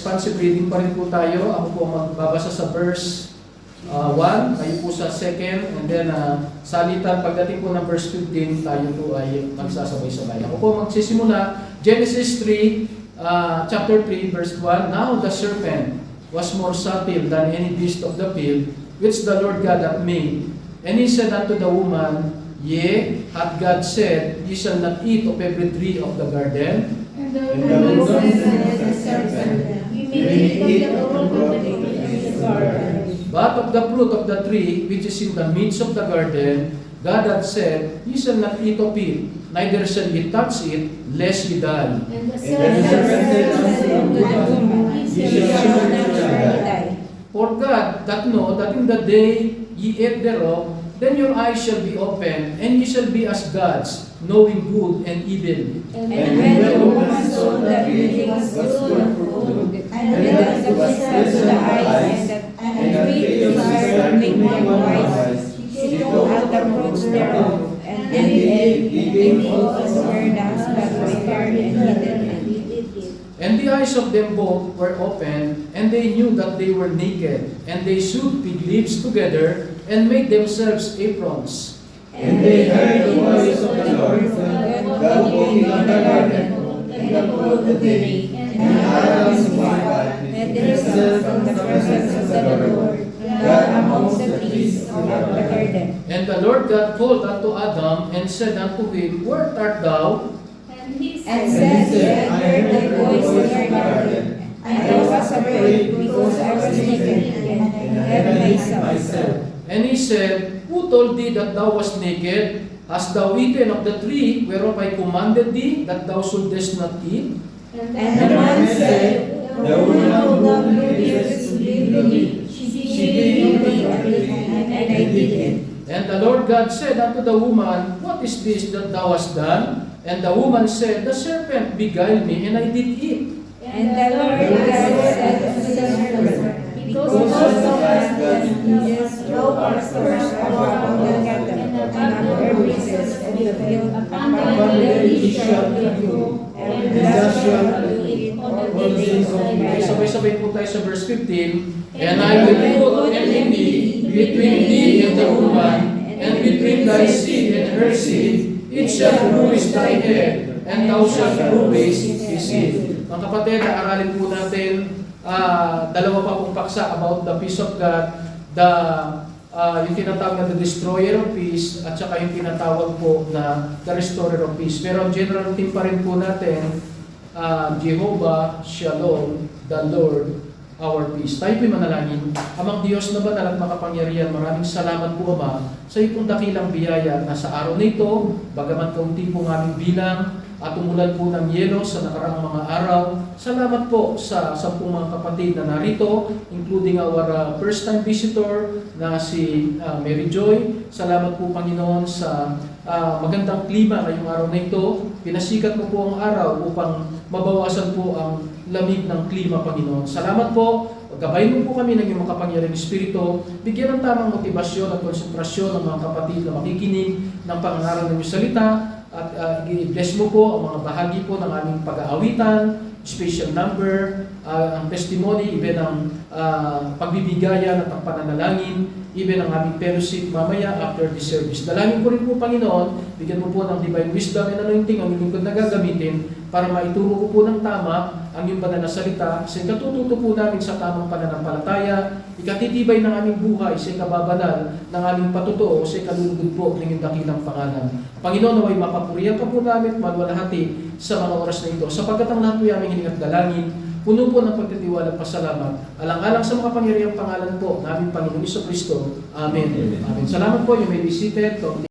Responsive reading pa rin po tayo. Ako po magbabasa sa verse 1, kayo po sa 2nd, and then salitan, pagdating po ng verse 15, tayo po ay magsasabay-sabay. Ako po magsisimula, Genesis 3, chapter 3, verse 1, Now the serpent was more subtle than any beast of the field, which the Lord God hath made. And he said unto the woman, Yea, hath God said, Ye shall not eat of every tree of the garden? And the woman said unto the serpent, We may eat of the fruit of the garden. But of the fruit of the tree which is in the midst of the garden, God hath said, Ye shall not eat of it, neither shall ye touch it, lest ye die. And the serpent said unto the woman, Ye shall not surely die. For God doth know that in the day ye eat thereof, then your eyes shall be opened, and ye shall be as gods, knowing good and evil. And when the woman saw that it was good of food, and that the pleasant to the eyes, and the tree to desire to make one wise, she took out the fruits thereof, and they ate, and they both were thus but prepared and hidden. And the eyes of them both were opened, and they knew that they were naked, and they sewed fig leaves together, and made themselves aprons. And they heard the voice of the Lord God walking in the garden in the cool of the day, and Adam and his wife hid themselves from the presence of the Lord God amongst the trees of the garden. And the Lord God called unto Adam, and said unto him, Where art thou? And said, I heard thy voice in the garden, and I was afraid because I was naked, and hid myself. And he said, Who told thee that thou wast naked? Hast thou eaten of the tree whereof I commanded thee that thou shouldest not eat? And the man said, The woman whom thou didst leave me, she gave me of it, and I did it. And the Lord God said unto the woman, What is this that thou hast done? And the woman said, The serpent beguiled me, and I did eat. And the Lord God said unto the serpent, Because thou hast done this, thou art cursed above all cattle, and above every beast of the field, upon thy belly shall thou go, and thou shalt eat all the days of thy Okay, life. sabay-sabay po tayo sa verse 15. And I will put enmity between thee and the woman, and between thy seed and her seed. It shall bruise thy head, and thou shalt bruise his seed. Mga kapatid, aralin po natin dalawa pa pong paksa about the peace of God, yung tinatawag na the destroyer of peace, at saka yung tinatawag po na the restorer of peace. Pero ang general theme pa rin po natin, Jehovah Shalom, the Lord our peace. Tayo po'y manalangin. Amang Diyos na banal at makapangyarihan, maraming salamat po, Ama, sa iyong dakilang biyaya na sa araw na ito, bagamat kaunti po ng aming bilang, at umulan po ng yelo sa nakaraang mga araw. Salamat po sa 10 mga kapatid na narito, including our first-time visitor na si Mary Joy. Salamat po, Panginoon, sa magandang klima ngayong araw na ito. Pinasikat mo po ang araw upang mabawasan po ang lamig ng klima, Panginoon. Salamat po. Gabayin mo po kami ng iyong makapangyarihang Espiritu. Bigyan ng tamang motibasyon at konsentrasyon ng mga kapatid na makikinig ng pangangaral ng iyong salita. At i-bless mo po ang mga bahagi po ng aming pag-aawitan, special number, ang testimony, even ang pagbibigayan at ang pananalangin, even ang aming fellowship mamaya after the service. Dalangin ko rin po, Panginoon, bigyan mo po ng divine wisdom and anointing ang lingkod na gagamitin para maituro ko po ng tama ang iyong banal na salita sa ikatututo po namin sa tamang pananampalataya, ikatitibay ng aming buhay sa ikababanal ng aming patutuo sa ikalulugod po ng iyong dakilang pangalan. Panginoon, naway mapapurihan ka po namin malwalhati sa mga oras na ito, sapagkat ang lahat po aming hiling at dalangin, puno po ng pagtitiwala at pasalamat. Alang-alang sa mga pangyarihang pangalan po ng aming Panginoon Jesucristo. Amen. Amen. Salamat po. You may be seated.